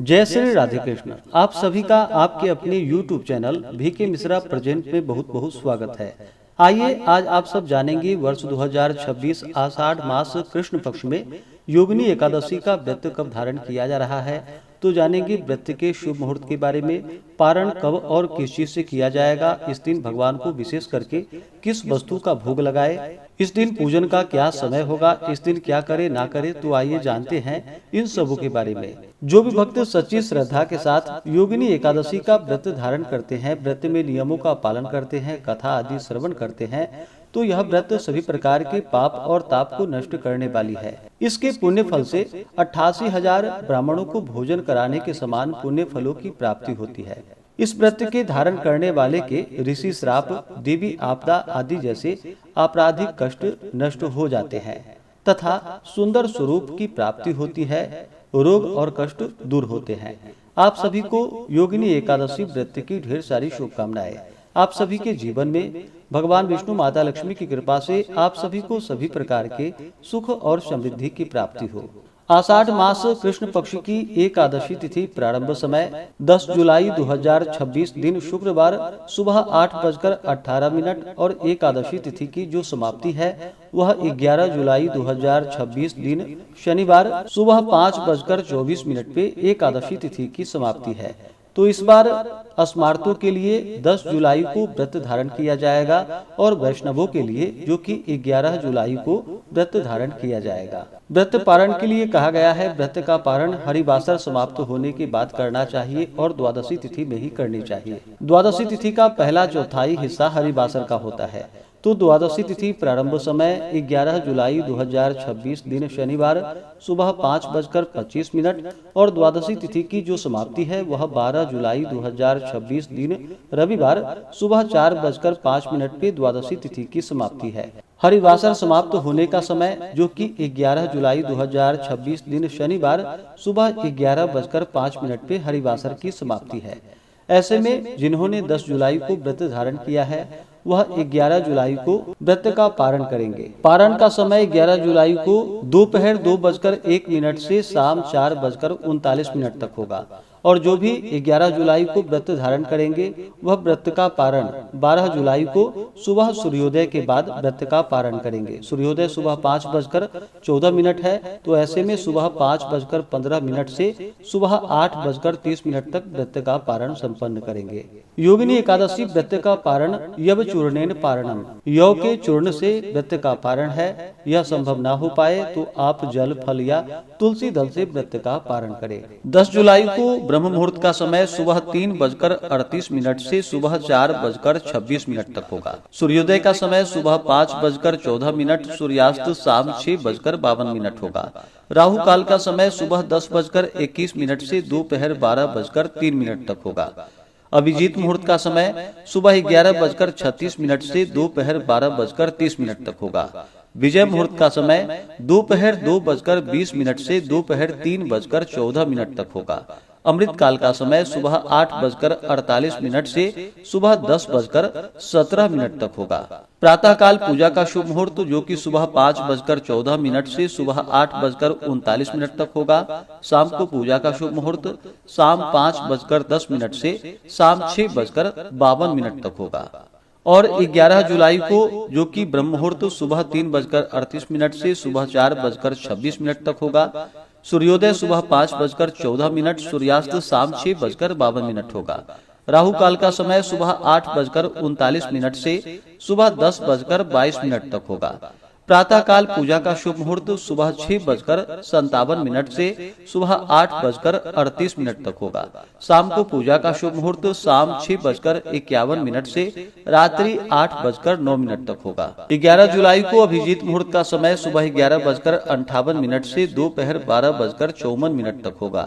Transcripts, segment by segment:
जय श्री राधे कृष्ण। आप सभी का आपके अपने YouTube channel VK Mishra present में बहुत बहुत स्वागत है। आइए आज आप सब जानेंगे वर्ष 2026 आषाढ़ मास कृष्ण पक्ष में योगिनी एकादशी का व्रत कब धारण किया जा रहा है। तो जानेंगे व्रत के शुभ मुहूर्त के बारे में, पारण कब और किस चीज से किया जाएगा, इस दिन भगवान को विशेष करके किस वस्तु का भोग लगाए, इस दिन पूजन का क्या समय होगा, इस दिन क्या करे ना करे। तो आइए जानते हैं इन सबों के बारे में। जो भी भक्त सच्ची श्रद्धा के साथ योगिनी एकादशी का व्रत धारण करते हैं, व्रत में नियमों का पालन करते हैं, कथा आदि श्रवण करते हैं, तो यह व्रत सभी प्रकार के पाप और ताप को नष्ट करने वाली है। इसके पुण्य फल से 88,000 ब्राह्मणों को भोजन कराने के समान पुण्य फलों की प्राप्ति होती है। इस व्रत के धारण करने वाले के ऋषि श्राप, देवी आपदा आदि जैसे आपराधिक कष्ट नष्ट हो जाते हैं तथा सुंदर स्वरूप की प्राप्ति होती है, रोग और कष्ट दूर होते हैं। आप सभी को योगिनी एकादशी व्रत की ढेर सारी शुभकामनाएं। आप सभी के जीवन में भगवान विष्णु माता लक्ष्मी की कृपा से आप सभी को सभी प्रकार के सुख और समृद्धि की प्राप्ति हो। आषाढ़ मास कृष्ण पक्ष की एकादशी तिथि प्रारंभ समय 10 जुलाई 2026 दिन शुक्रवार सुबह 8:18 और एकादशी तिथि की जो समाप्ति है वह 11 जुलाई 2026 दिन शनिवार सुबह 5:24 पे एकादशी तिथि की समाप्ति है। तो इस बार स्मार्तों के लिए 10 जुलाई को व्रत धारण किया जाएगा और वैष्णवों के लिए जो कि 11 जुलाई को व्रत धारण किया जाएगा। व्रत पारण के लिए कहा गया है, व्रत का पारण हरिवासर समाप्त होने के बाद करना चाहिए और द्वादशी तिथि में ही करनी चाहिए। द्वादशी तिथि का पहला चौथाई हिस्सा हरिवासर का होता है। तो द्वादशी तिथि प्रारंभ समय 11 जुलाई 2026 दिन शनिवार सुबह 5:25 और द्वादशी तिथि की जो समाप्ति है वह 12 जुलाई 2026 दिन रविवार सुबह 4:05 पे द्वादशी तिथि की समाप्ति है। हरिवासर समाप्त होने का समय जो कि 11 जुलाई 2026 दिन शनिवार सुबह 11:05 पे हरिवासर की समाप्ति है। ऐसे में जिन्होंने 10 जुलाई को व्रत धारण किया है वह 11 जुलाई को व्रत का पारण करेंगे। पारण का समय 11 जुलाई को दोपहर 2:01 से शाम 4:39 तक होगा और जो भी 11 जुलाई को व्रत धारण करेंगे वह व्रत का पारण 12 जुलाई को सुबह सूर्योदय के बाद व्रत का पारण करेंगे। सूर्योदय सुबह 5:14 है, तो ऐसे में सुबह 5:15 से सुबह 8:30 तक व्रत का पारण संपन्न करेंगे। योगिनी एकादशी व्रत का पारण यव चूर्णेन पारणम, यव के चूर्ण से व्रत का पारण है। यह संभव ना हो पाए तो आप जल फल या तुलसी दल से व्रत का पारण करें। 10 जुलाई को ब्रह्म मुहूर्त का समय सुबह 3:38 से सुबह 4:26 तक होगा। सूर्योदय का समय सुबह 5:14, सूर्यास्त शाम 6:52 होगा। राहु काल का समय सुबह 10:21 से दोपहर 12:03 तक होगा। अभिजीत मुहूर्त का समय सुबह 11:36 से दोपहर 12:30 तक होगा। विजय मुहूर्त का समय दोपहर 2:20 से दोपहर 3:14 तक होगा। अमृत काल का समय सुबह 8:48 से सुबह 10:17 तक होगा। प्रातः काल पूजा का शुभ मुहूर्त जो कि सुबह 5:14 से सुबह 8:39 तक होगा। शाम को पूजा का शुभ मुहूर्त शाम 5:10 से शाम 6:52 तक होगा। और 11 जुलाई को जो कि ब्रह्म मुहूर्त सुबह 3:38 से सुबह 4:26 तक होगा। सूर्योदय सुबह 5:14, सूर्यास्त शाम 6:52 होगा। राहु काल का समय सुबह 8:39 से सुबह 10:22 तक होगा। प्रातः काल पूजा का शुभ मुहूर्त सुबह 6:57 से सुबह 8:38 तक होगा। शाम को पूजा का शुभ मुहूर्त शाम 6:51 से रात्रि 8:09 तक होगा। 11 जुलाई को अभिजीत मुहूर्त का समय सुबह 11:58 से दोपहर 12:54 तक होगा।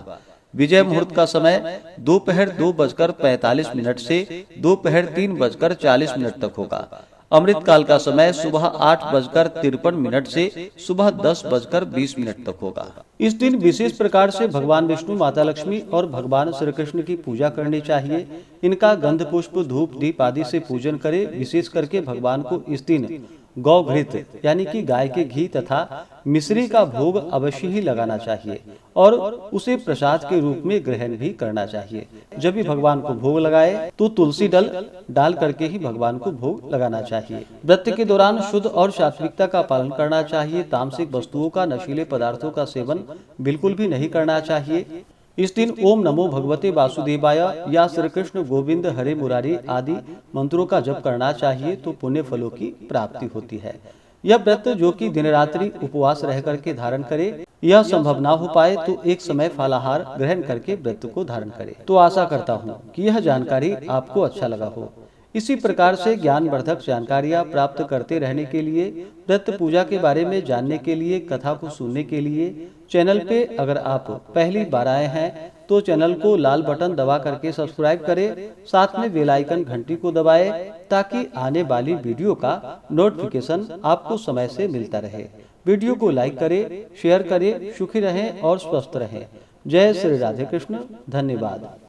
विजय मुहूर्त का समय दोपहर 2:45 से दोपहर 3:40 तक होगा। अमृत काल का समय सुबह 8:53 से सुबह 10:20 तक होगा। इस दिन विशेष प्रकार से भगवान विष्णु, माता लक्ष्मी और भगवान श्री कृष्ण की पूजा करनी चाहिए। इनका गंध पुष्प धूप दीप आदि से पूजन करें। विशेष करके भगवान को इस दिन गौघृत यानी कि गाय के घी तथा मिश्री का भोग अवश्य ही लगाना चाहिए और उसे प्रसाद के रूप में ग्रहण भी करना चाहिए। जब भी भगवान को भोग लगाए तो तुलसी दल डाल करके ही भगवान को भोग लगाना चाहिए। व्रत के दौरान शुद्ध और सात्विकता का पालन करना चाहिए। तामसिक वस्तुओं का, नशीले पदार्थों का सेवन बिल्कुल भी नहीं करना चाहिए। इस दिन ओम नमो भगवते वासुदेवाय या श्री कृष्ण गोविंद हरे मुरारी आदि मंत्रों का जप करना चाहिए तो पुण्य फलों की प्राप्ति होती है। यह व्रत जो कि दिन रात्रि उपवास रह करके धारण करे, यह संभव ना हो पाए तो एक समय फलाहार ग्रहण करके व्रत को धारण करे। तो आशा करता हूँ कि यह जानकारी आपको अच्छा लगा हो। इसी प्रकार से ज्ञानवर्धक जानकारियाँ प्राप्त करते रहने के लिए, व्रत पूजा के बारे में जानने के लिए, कथा को सुनने के लिए चैनल पे अगर आप पहली बार आए हैं तो चैनल को लाल बटन दबा करके सब्सक्राइब करें, साथ में बेल आइकन घंटी को दबाएं ताकि आने वाली वीडियो का नोटिफिकेशन आपको समय से मिलता रहे। वीडियो को लाइक करें, शेयर करें। सुखी रहें और स्वस्थ रहें। जय श्री राधे कृष्ण। धन्यवाद।